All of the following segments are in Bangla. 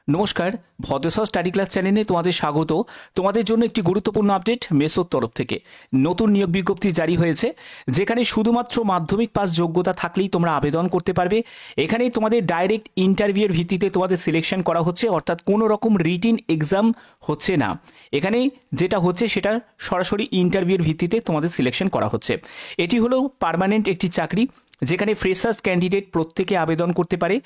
নমস্কার, ভদ্রসর স্টাডি ক্লাস চ্যানেলে তোমাদের স্বাগত। তোমাদের জন্য একটি গুরুত্বপূর্ণ আপডেট মেসোর তরফ থেকে নতুন নিয়োগ বিজ্ঞপ্তি জারি হয়েছে, যেখানে শুধুমাত্র মাধ্যমিক পাস যোগ্যতা থাকলেই তোমরা আবেদন করতে পারবে। এখানে তোমাদের ডাইরেক্ট ইন্টারভিউয়ের ভিত্তিতে তোমাদের সিলেকশন করা হচ্ছে, অর্থাৎ কোনো রকম রিটিন এক্সাম হচ্ছে না। এখানে যেটা হচ্ছে সেটা সরাসরি ইন্টারভিউয়ের ভিত্তিতে তোমাদের সিলেকশন করা হচ্ছে। এটি হলো পার্মানেন্ট একটি চাকরি, যেখানে ফ্রেশার্স ক্যান্ডিডেট প্রত্যেকে আবেদন করতে পারে।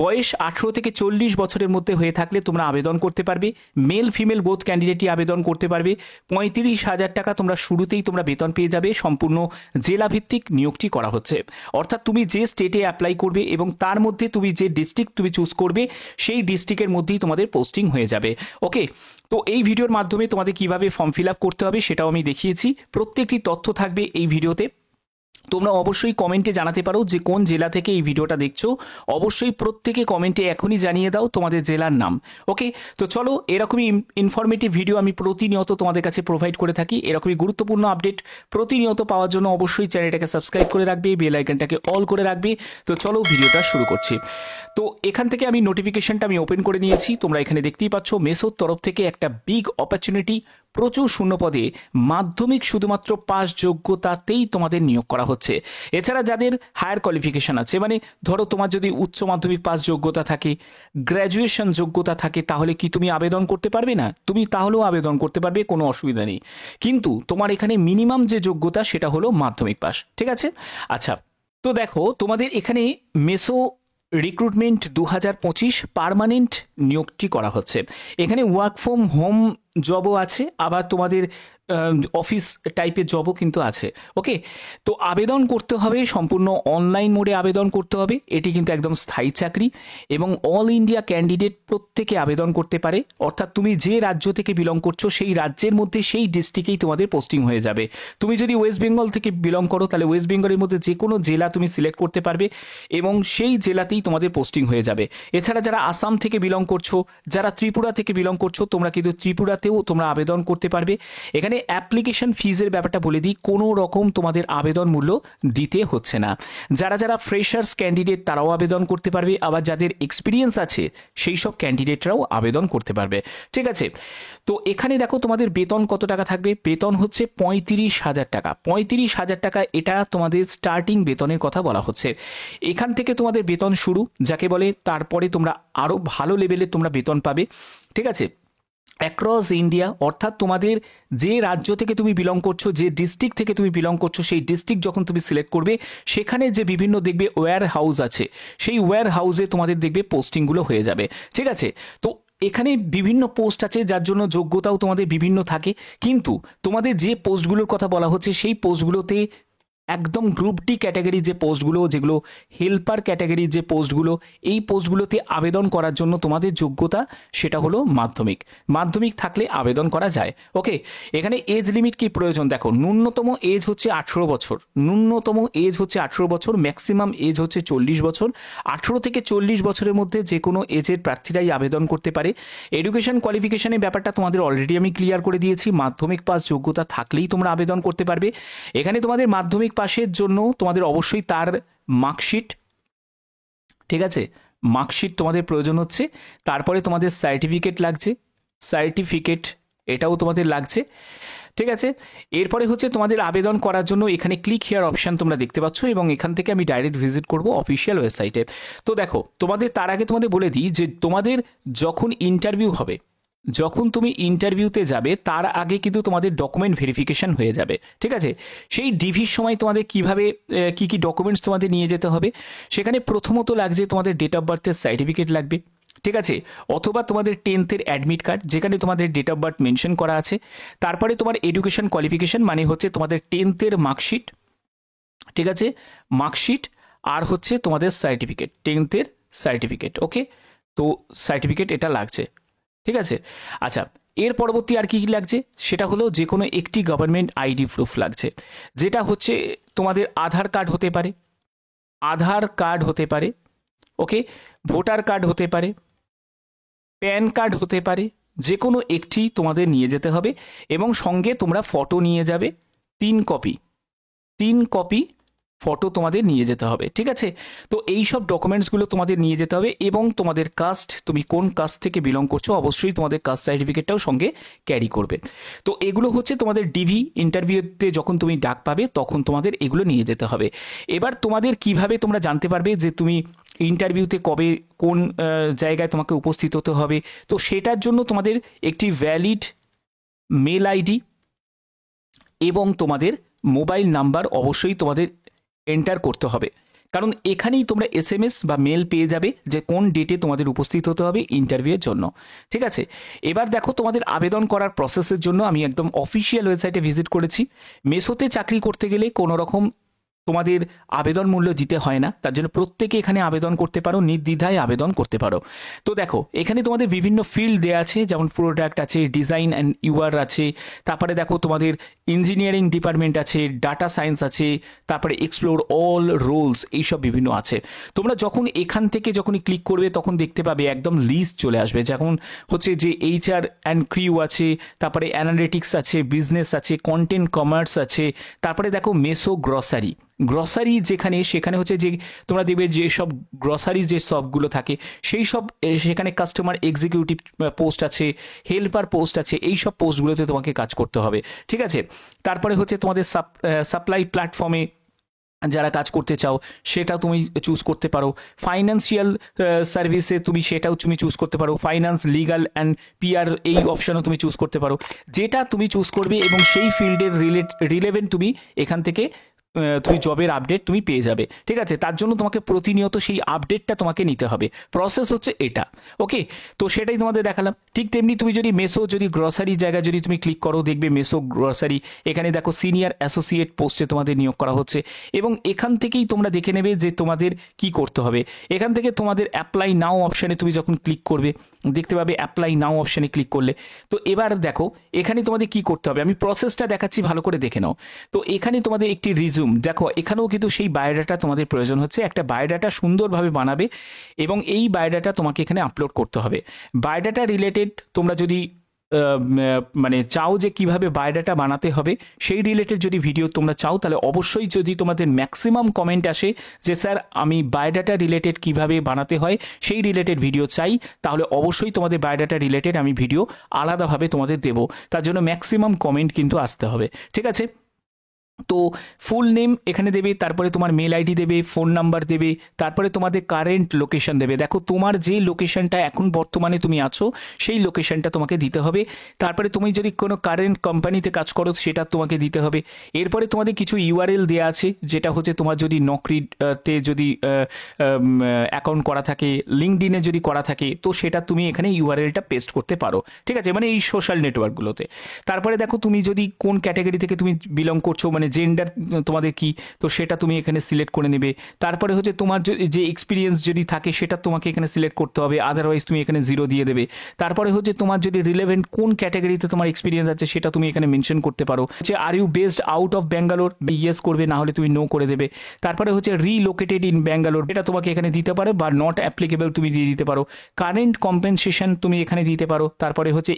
বয়স 18 থেকে 40 বছরের মধ্যে হয়ে থাকলে তোমরা আবেদন করতে পারবে। মেল ফিমেল বোথ ক্যান্ডিডেটই আবেদন করতে পারবে। 35,000 টাকা তোমরা শুরুতেই তোমরা বেতন পেয়ে যাবে। সম্পূর্ণ জেলাভিত্তিক নিয়োগটি করা হচ্ছে, অর্থাৎ তুমি যে স্টেটে অ্যাপ্লাই করবে এবং তার মধ্যে তুমি যে ডিস্ট্রিক্ট তুমি চুজ করবে সেই ডিস্ট্রিক্টের মধ্যেই তোমাদের পোস্টিং হয়ে যাবে। ওকে, তো এই ভিডিওর মাধ্যমে তোমাদের কিভাবে ফর্ম ফিল আপ করতে হবে সেটাও আমি দেখিয়েছি। প্রত্যেকটি তথ্য থাকবে এই ভিডিওতে। তোমরা অবশ্যই কমেন্টে জানাতে পারো যে কোন জেলা থেকে এই ভিডিওটা দেখছো। অবশ্যই প্রত্যেকে কমেন্টে এখনই জানিয়ে দাও তোমাদের জেলার নাম। ওকে, তো চলো, এরকমই ইনফরমেটিভ ভিডিও আমি প্রতিনিয়ত তোমাদের কাছে প্রোভাইড করে থাকি। এরকমই গুরুত্বপূর্ণ আপডেট প্রতিনিয়ত পাওয়ার জন্য অবশ্যই চ্যানেলটাকে সাবস্ক্রাইব করে রাখবে, বেল আইকনটাকে অল করে রাখবে। তো চলো ভিডিওটা শুরু করছি। তো এখান থেকে আমি নোটিফিকেশনটা আমি ওপেন করে নিয়েছি। তোমরা এখানে দেখতেই পাচ্ছ মেসোর তরফ থেকে একটা বিগ অপরচুনিটি, প্রচুর শূন্যপদে মাধ্যমিক শুধুমাত্র পাস যোগ্যতাতেই তোমাদের নিয়োগ করা হচ্ছে। এছাড়া যাদের হায়ার কোয়ালিফিকেশন আছে, মানে ধরো তোমার যদি উচ্চ মাধ্যমিক পাস যোগ্যতা থাকে, গ্র্যাজুয়েশন যোগ্যতা থাকে, তাহলে কি তুমি আবেদন করতে পারবে না? তুমি তাহলেও আবেদন করতে পারবে, কোনো অসুবিধা নেই। কিন্তু তোমার এখানে মিনিমাম যে যোগ্যতা সেটা হলো মাধ্যমিক পাস। ঠিক আছে, আচ্ছা। তো দেখো, তোমাদের এখানে মেসো রিক্রুটমেন্ট 2025 পার্মানেন্ট নিয়োগটি করা হচ্ছে। এখানে ওয়ার্ক ফ্রম হোম জবও আছে, আবার তোমাদের অফিস টাইপের জবও কিন্তু আছে। ওকে, তো আবেদন করতে হবে সম্পূর্ণ অনলাইন মোডে আবেদন করতে হবে। এটি কিন্তু একদম স্থায়ী চাকরি এবং অল ইন্ডিয়া ক্যান্ডিডেট প্রত্যেকে আবেদন করতে পারে। অর্থাৎ তুমি যে রাজ্য থেকে বিলং করছো সেই রাজ্যের মধ্যে সেই ডিস্ট্রিক্টেই তোমাদের পোস্টিং হয়ে যাবে। তুমি যদি ওয়েস্ট বেঙ্গল থেকে বিলং করো তাহলে ওয়েস্ট বেঙ্গলের মধ্যে যে কোনো জেলা তুমি সিলেক্ট করতে পারবে এবং সেই জেলাতেই তোমাদের পোস্টিং হয়ে যাবে। এছাড়া যারা আসাম থেকে বিলং করছো, যারা ত্রিপুরা থেকে বিলং করছো, তোমরা কিন্তু ত্রিপুরাতেও তোমরা আবেদন করতে পারবে। এখানে অ্যাপ্লিকেশন ফিজের ব্যাপারটা বলে দিই, কোনো রকম তোমাদের আবেদন মূল্য দিতে হচ্ছে না। যারা যারা ফ্রেশার্স ক্যান্ডিডেট তারাও আবেদন করতে পারবে, আবার যাদের এক্সপিরিয়েন্স আছে সেই সব ক্যান্ডিডেটরাও আবেদন করতে পারবে। ঠিক আছে, তো এখানে দেখো তোমাদের বেতন কত টাকা থাকবে। বেতন হচ্ছে 35,000 টাকা। 35,000 টাকা এটা তোমাদের স্টার্টিং বেতনের কথা বলা হচ্ছে। এখান থেকে তোমাদের বেতন শুরু যাকে বলে, তারপরে তোমরা আরও ভালো লেভেলে তোমরা বেতন পাবে। ঠিক আছে, অ্যাক্রস ইন্ডিয়া, অর্থাৎ তোমাদের যে রাজ্য থেকে তুমি বিলং করছো, যে ডিস্ট্রিক্ট থেকে তুমি বিলং করছো, সেই ডিস্ট্রিক্ট যখন তুমি সিলেক্ট করবে সেখানে যে বিভিন্ন দেখবে ওয়্যার হাউস আছে, সেই ওয়্যার হাউসে তোমাদের দেখবে পোস্টিংগুলো হয়ে যাবে। ঠিক আছে, তো এখানে বিভিন্ন পোস্ট আছে যার জন্য যোগ্যতাও তোমাদের বিভিন্ন থাকে, কিন্তু তোমাদের যে পোস্টগুলোর কথা বলা হচ্ছে সেই পোস্টগুলোতে একদম গ্রুপ ডি ক্যাটাগরি যে পোস্টগুলো, যেগুলো হেল্পার ক্যাটাগরির যে পোস্টগুলো, এই পোস্টগুলোতে আবেদন করার জন্য তোমাদের যোগ্যতা সেটা হলো মাধ্যমিক। মাধ্যমিক থাকলে আবেদন করা যায়। ওকে, এখানে এজ লিমিট কি প্রয়োজন দেখো, ন্যূনতম এজ হচ্ছে 18 বছর। ন্যূনতম এজ হচ্ছে 18 বছর, ম্যাক্সিমাম এজ হচ্ছে 40 বছর। 18 থেকে 40 বছরের মধ্যে যে কোনো এজের প্রার্থীরাই আবেদন করতে পারে। এডুকেশন কোয়ালিফিকেশনের ব্যাপারটা তোমাদের অলরেডি আমি ক্লিয়ার করে দিয়েছি। মাধ্যমিক পাস যোগ্যতা থাকলেই তোমরা আবেদন করতে পারবে। এখানে তোমাদের মাধ্যমিক পাশের জন্য তোমাদের অবশ্যই তার মার্কশিট, ঠিক আছে, মার্কশিট তোমাদের প্রয়োজন হচ্ছে। তারপরে তোমাদের সার্টিফিকেট লাগছে, সার্টিফিকেট এটাও তোমাদের লাগছে। ঠিক আছে, এরপরে হচ্ছে তোমাদের আবেদন করার জন্য এখানে ক্লিক হিয়ার অপশান তোমরা দেখতে পাচ্ছ এবং এখান থেকে আমি ডাইরেক্ট ভিজিট করব অফিসিয়াল ওয়েবসাইটে। তো দেখো, তোমাদের তার আগে তোমাদের বলে দিই যে তোমাদের যখন ইন্টারভিউ হবে, যখন তুমি ইন্টারভিউতে যাবে তার আগে কিন্তু তোমাদের ডকুমেন্ট ভেরিফিকেশন হয়ে যাবে। ঠিক আছে, সেই ডিভির সময় তোমাদের কিভাবে কি কি ডকুমেন্টস তোমাদের নিয়ে যেতে হবে, সেখানে প্রথমত লাগছে তোমাদের ডেট অফ বার্থের সার্টিফিকেট লাগবে। ঠিক আছে, অথবা তোমাদের 10th অ্যাডমিট কার্ড যেখানে তোমাদের ডেট অফ বার্থ মেনশন করা আছে। তারপরে তোমার এডুকেশন কোয়ালিফিকেশন মানে হচ্ছে তোমাদের 10th মার্কশিট। ঠিক আছে, মার্কশিট আর হচ্ছে তোমাদের সার্টিফিকেট, 10th সার্টিফিকেট। ওকে, তো সার্টিফিকেট এটা লাগছে। ঠিক আছে, আচ্ছা, এর পরবর্তী আর কি কি লাগছে সেটা হলো যে কোনো একটি গভর্নমেন্ট আইডি প্রুফ লাগছে, যেটা হচ্ছে তোমাদের আধার কার্ড হতে পারে, আধার কার্ড হতে পারে, ওকে, ভোটার কার্ড হতে পারে, প্যান কার্ড হতে পারে, যে কোনো একটি তোমাদের নিয়ে যেতে হবে এবং সঙ্গে তোমরা ফটো নিয়ে যাবে 3 কপি, 3 কপি ফটো তোমাদের নিয়ে যেতে হবে, ঠিক আছে। তো এই সব ডকুমেন্টসগুলো তোমাদের নিয়ে যেতে হবে এবং তোমাদের কাস্ট, তুমি কোন কাস্ট থেকে বিলং করছো অবশ্যই তোমাদের কাস্ট সার্টিফিকেটটাও সঙ্গে ক্যারি করবে। তো এগুলো হচ্ছে তোমাদের ডিভি ইন্টারভিউতে যখন তুমি ডাক পাবে তখন তোমাদের এগুলো নিয়ে যেতে হবে। এবার তোমাদের কিভাবে তোমরা জানতে পারবে যে তুমি ইন্টারভিউতে কবে কোন জায়গায় তোমাকে উপস্থিত হতে হবে, তো সেটার জন্য তোমাদের একটি ভ্যালিড মেল আইডি এবং তোমাদের মোবাইল নাম্বার অবশ্যই তোমাদের এন্টার করতে হবে, কারণ এখানেই তোমরা এসএমএস বা মেল পেয়ে যাবে যে কোন ডেটে তোমাদের উপস্থিত হতে হবে ইন্টারভিউয়ের জন্য, ঠিক আছে। এবার দেখো তোমাদের আবেদন করার প্রসেসের জন্য আমি একদম অফিসিয়াল ওয়েবসাইটে ভিজিট করেছি। মেসোতে চাকরি করতে গেলে কোনো রকম তোমাদের আবেদন মূল্য দিতে হয় না, তার জন্য প্রত্যেকে এখানে আবেদন করতে পারো, নির্দ্বিধায় আবেদন করতে পারো। তো দেখো এখানে তোমাদের বিভিন্ন ফিল্ড দেওয়া আছে, যেমন প্রোডাক্ট আছে, ডিজাইন অ্যান্ড ইউআর আছে, তারপরে দেখো তোমাদের ইঞ্জিনিয়ারিং ডিপার্টমেন্ট আছে, ডাটা সায়েন্স আছে, তারপরে এক্সপ্লোর অল রোলস, এইসব বিভিন্ন আছে। তোমরা যখন এখান থেকে যখনই ক্লিক করবে তখন দেখতে পাবে একদম লিস্ট চলে আসবে, যেমন হচ্ছে যে এইচআর অ্যান্ড ক্রিউ আছে, তারপরে অ্যানালিটিক্স আছে, বিজনেস আছে, কন্টেন্ট কমার্স আছে, তারপরে দেখো মেসো গ্রসারি যেখানে, সেখানে হচ্ছে যে তোমরা দেখবে যে সব গ্রসারি যে সবগুলো থাকে সেই সব, সেখানে কাস্টমার এক্সিকিউটিভ পোস্ট আছে, হেল্পার পোস্ট আছে, এই সব পোস্টগুলোতে তোমাকে কাজ করতে হবে, ঠিক আছে। তারপরে হচ্ছে তোমাদের সাপ্লাই প্ল্যাটফর্মে যারা কাজ করতে চাও সেটা তুমি চুজ করতে পারো, ফাইন্যান্সিয়াল সার্ভিসে সেটাও তুমি চুজ করতে পারো, ফাইন্যান্স, লিগাল অ্যান্ড পিআর এই অপশানও তুমি চুজ করতে পারো, যেটা তুমি চুজ করবে এবং সেই ফিল্ডের রিলেভেন্ট তুমি এখান থেকে তুমি জবের আপডেট তুমি পেয়ে যাবে, ঠিক আছে। তার জন্য তোমাকে প্রতিনিয়ত সেই আপডেটটা তোমাকে নিতে হবে, প্রসেস হচ্ছে এটা, ওকে। তো সেটাই তোমাদের দেখালাম। ঠিক তেমনি তুমি যদি মেসো যদি গ্রসারি জায়গায় যদি তুমি ক্লিক করো দেখবে মেসো গ্রসারি, এখানে দেখো সিনিয়র অ্যাসোসিয়েট পোস্টে তোমাদের নিয়োগ করা হচ্ছে এবং এখান থেকেই তোমরা দেখে নেবে যে তোমাদের কি করতে হবে। এখান থেকে তোমাদের অ্যাপ্লাই নাও অপশানে তুমি যখন ক্লিক করবে দেখতে পাবে অ্যাপ্লাই নাও অপশানে ক্লিক করলে, তো এবার দেখো এখানে তোমাদের কি করতে হবে, আমি প্রসেসটা দেখাচ্ছি, ভালো করে দেখে নাও। তো এখানে তোমাদের একটি দেখো এখানেও কিন্তু সেই বায়োডাটা তোমাদের প্রয়োজন হচ্ছে, একটা বায়োডাটা সুন্দরভাবে বানাবে এবং এই বায়োডাটা তোমাকে এখানে আপলোড করতে হবে। বায়োডাটা রিলেটেড তোমরা যদি মানে চাও যে কিভাবে বায়োডাটা বানাতে হবে সেই রিলেটেড যদি ভিডিও তোমরা চাও, তাহলে অবশ্যই যদি তোমাদের ম্যাক্সিমাম কমেন্ট আসে যে স্যার আমি বায়োডাটা রিলেটেড কিভাবে বানাতে হয় সেই রিলেটেড ভিডিও চাই, তাহলে অবশ্যই তোমাদের বায়োডাটা রিলেটেড আমি ভিডিও আলাদাভাবে তোমাদের দেবো। তার জন্য ম্যাক্সিমাম কমেন্ট কিন্তু আসতে হবে, ঠিক আছে। তো ফুল নেম এখানে দেবে, তারপরে তোমার মেল আইডি দেবে, ফোন নাম্বার দেবে, তারপরে তোমাদের কারেন্ট লোকেশন দেবে, দেখো তোমার যে লোকেশনটা এখন বর্তমানে তুমি আছো সেই লোকেশনটা তোমাকে দিতে হবে। তারপরে তুমি যদি কোনো কারেন্ট কোম্পানিতে কাজ করো সেটা তোমাকে দিতে হবে। এরপরে তোমাদের কিছু ইউআরএল দেওয়া আছে, যেটা হচ্ছে তোমার যদি নকরিতে যদি অ্যাকাউন্ট করা থাকে, লিঙ্কডইনে যদি করা থাকে, তো সেটা তুমি এখানে ইউআরএলটা পেস্ট করতে পারো, ঠিক আছে, মানে এই সোশ্যাল নেটওয়ার্কগুলোতে। তারপরে দেখো তুমি যদি কোন ক্যাটাগরি থেকে তুমি বিলং করছো, মানে জেন্ডার তোমাদের কি, তো সেটা তুমি এখানে সিলেক্ট করে নেবে। তারপরে হচ্ছে তোমার যে এক্সপিরিয়েন্স যদি থাকে সেটা তোমাকে এখানে সিলেক্ট করতে হবে, আদারওয়াইজ তুমি এখানে 0 দিয়ে দেবে। তারপরে হচ্ছে তোমার যদি রিলেভেন্ট কোন ক্যাটাগরিতে তোমার এক্সপিরিয়েন্স আছে সেটা তুমি এখানে মেনশন করতে পারো, যে are you based out of Bangalore, yes করবে, না হলে তুমি নো করে দেবে। তারপরে হচ্ছে রিলোকেটেড ইন ব্যাঙ্গালোর, এটা তোমাকে এখানে দিতে পারো, বা নট অ্যাপ্লিকেবল তুমি দিয়ে দিতে পারো। কারেন্ট কম্পেনসেশন তুমি এখানে দিতে পারো, তারপরে হচ্ছে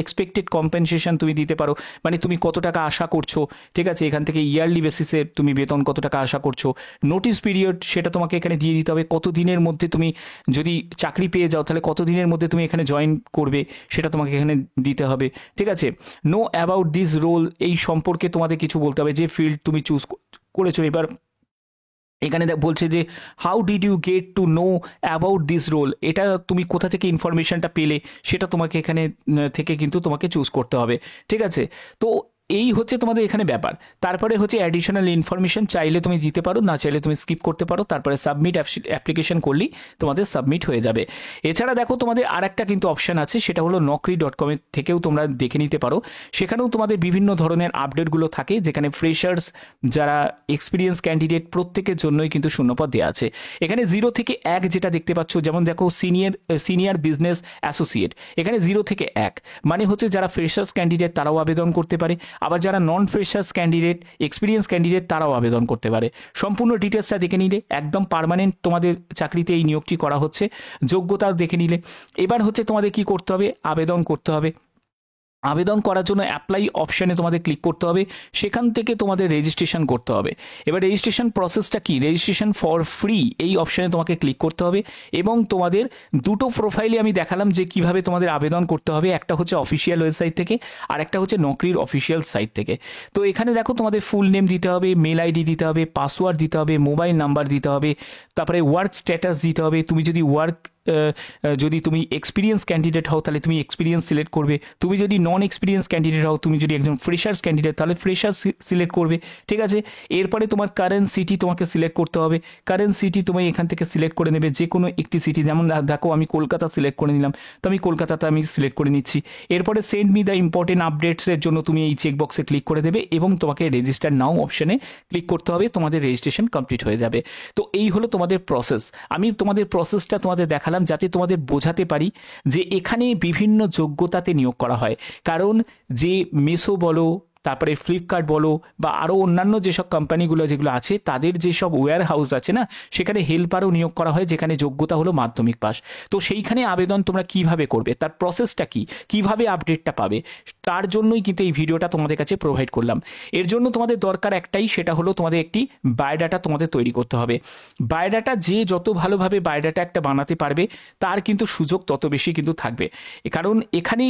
এক্সপেক্টেড কম্পেনসেশন তুমি দিতে পারো, মানে তুমি কত টাকা আশা করছো, ঠিক আছে, এখান থেকে ইয়ারলি বেসিসে তুমি বেতন কত টাকা আশা করছো। নোটিস পিরিয়ড সেটা তোমাকে এখানে দিয়ে দিতে হবে, কত দিনের মধ্যে তুমি যদি চাকরি পেয়ে যাও তাহলে কত দিনের মধ্যে তুমি এখানে জয়েন করবে সেটা তোমাকে এখানে দিতে হবে, ঠিক আছে। নো অ্যাবাউট দিস রোল, এই সম্পর্কে তোমাদের কিছু বলতে হবে, যে ফিল্ড তুমি চুজ করেছো। এবার এখানে বলছে যে how did you get to know about this role, এটা তুমি কোথা থেকে ইনফরমেশনটা পেলে সেটা তোমাকে এখানে থেকে কিন্তু তোমাকে চুজ করতে হবে, ঠিক আছে। তো এই হচ্ছে তোমাদের এখানে ব্যাপার। তারপরে হচ্ছে অ্যাডিশনাল ইনফরমেশন, চাইলে তুমি দিতে পারো, না চাইলে তুমি স্কিপ করতে পারো। তারপরে সাবমিট অ্যাপ্লিকেশন করলেই তোমাদের সাবমিট হয়ে যাবে। এছাড়া দেখো তোমাদের আর একটা কিন্তু অপশান আছে, সেটা হলো naukri.com থেকেও তোমরা দেখে নিতে পারো। সেখানেও তোমাদের বিভিন্ন ধরনের আপডেটগুলো থাকে, যেখানে ফ্রেশার্স যারা এক্সপিরিয়েন্স ক্যান্ডিডেট প্রত্যেকের জন্যই কিন্তু শূন্যপদ দেওয়া আছে। এখানে 0 থেকে 1 যেটা দেখতে পাচ্ছ, যেমন দেখো সিনিয়র বিজনেস অ্যাসোসিয়েট, এখানে 0 থেকে 1 মানে হচ্ছে যারা ফ্রেশার্স ক্যান্ডিডেট তারাও আবেদন করতে পারে, আবার যারা নন ফ্রেশার্স ক্যান্ডিডেট, এক্সপিরিয়েন্স ক্যান্ডিডেট তারাও আবেদন করতে পারে। সম্পূর্ণ ডিটেলসটা দেখে নিলে একদম পার্মানেন্ট তোমাদের চাকরিতে এই নিয়োগটি করা হচ্ছে, যোগ্যতা দেখে নিলে। এবার হচ্ছে তোমাদের কি করতে হবে, আবেদন করতে হবে। আবেদন করার জন্য অ্যাপ্লাই অপশানে তোমাদের ক্লিক করতে হবে, সেখান থেকে তোমাদের রেজিস্ট্রেশন করতে হবে। এবার রেজিস্ট্রেশন প্রসেসটা কি, রেজিস্ট্রেশন ফর ফ্রি এই অপশানে তোমাকে ক্লিক করতে হবে এবং তোমাদের দুটো প্রোফাইলে আমি দেখালাম যে কিভাবে তোমাদের আবেদন করতে হবে, একটা হচ্ছে অফিসিয়াল ওয়েবসাইট থেকে আর একটা হচ্ছে নকরির অফিসিয়াল সাইট থেকে। তো এখানে দেখো তোমাদের ফুল নেম দিতে হবে, মেল আইডি দিতে হবে, পাসওয়ার্ড দিতে হবে, মোবাইল নাম্বার দিতে হবে, তারপরে ওয়ার্ক স্ট্যাটাস দিতে হবে। তুমি যদি এক্সপিরিয়েন্স ক্যান্ডিডেট হও তাহলে তুমি এক্সপিরিয়েন্স সিলেক্ট করবে, তুমি যদি নন এক্সপিরিয়েন্স ক্যান্ডিডেট হও, তুমি যদি একজন ফ্রেশার্স ক্যান্ডিডেট তাহলে ফ্রেশার্স সিলেক্ট করবে, ঠিক আছে। এরপরে তোমার কারেন্ট সিটি তোমাকে সিলেক্ট করতে হবে, কারেন্ট সিটি তুমি এখান থেকে সিলেক্ট করে নেবে যে কোনো একটি সিটি, যেমন দেখো আমি কলকাতা সিলেক্ট করে নিলাম, তো আমি কলকাতাতে আমি সিলেক্ট করে নিচ্ছি। এরপরে সেন্ড মি দ্য ইম্পর্টেন্ট আপডেটসের জন্য তুমি এই চেকবক্সে ক্লিক করে দেবে এবং তোমাকে রেজিস্টার নাও অপশানে ক্লিক করতে হবে, তোমাদের রেজিস্ট্রেশন কমপ্লিট হয়ে যাবে। তো এই হলো তোমাদের প্রসেস। আমি তোমাদের প্রসেসটা তোমাদের দেখালাম যাতে তোমাদের বোঝাতে পারি যে এখানে বিভিন্ন যোগ্যতাতে নিয়োগ করা হয়। কারণ যে মেসো বলো, তারপরে ফ্লিপকার্ট বলো বা আরও অন্যান্য যেসব কোম্পানিগুলো যেগুলো আছে তাদের যেসব ওয়্যার হাউস আছে না, সেখানে হেল্পারও নিয়োগ করা হয় যেখানে যোগ্যতা হলো মাধ্যমিক পাস। তো সেইখানে আবেদন তোমরা কিভাবে করবে, তার প্রসেসটা কি, কিভাবে আপডেটটা পাবে, তার জন্যই কিন্তু এই ভিডিওটা তোমাদের কাছে প্রোভাইড করলাম। এর জন্য তোমাদের দরকার একটাই, সেটা হলো তোমাদের একটি বায়োডাটা তোমাদের তৈরি করতে হবে। বায়োডাটা যে যত ভালোভাবে বায়োডাটা একটা বানাতে পারবে তার কিন্তু সুযোগ তত বেশি কিন্তু থাকবে। কারণ এখানে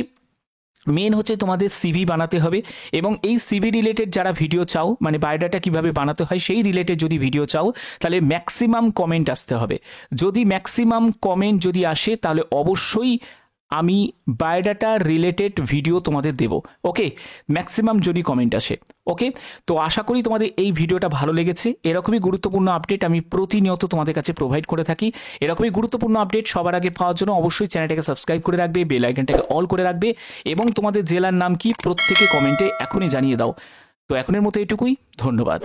মেন হচ্ছে তোমাদের সিভি বানাতে হবে এবং এই সিভি রিলেটেড যারা ভিডিও চাও, মানে বায়োডাটা কিভাবে বানাতে হয় সেই রিলেটেড যদি ভিডিও চাও তাহলে ম্যাক্সিমাম কমেন্ট আসতে হবে। যদি ম্যাক্সিমাম কমেন্ট যদি আসে তাহলে অবশ্যই আমি বায়োডাটা রিলেটেড ভিডিও তোমাদের দেব, ওকে, ম্যাক্সিমাম যদি কমেন্ট আসে, ওকে। তো আশা করি তোমাদের এই ভিডিওটা ভালো লেগেছে। এরকমই গুরুত্বপূর্ণ আপডেট আমি প্রতিনিয়ত তোমাদের কাছে প্রোভাইড করে থাকি। এরকমই গুরুত্বপূর্ণ আপডেট সবার আগে পাওয়ার জন্য অবশ্যই চ্যানেলটাকে সাবস্ক্রাইব করে রাখবে, বেল আইকনটাকে অল করে রাখবে এবং তোমাদের জেলার নাম কি প্রত্যেকে কমেন্টে এখনই জানিয়ে দাও। তো এখনের মতো এটুকুই, ধন্যবাদ।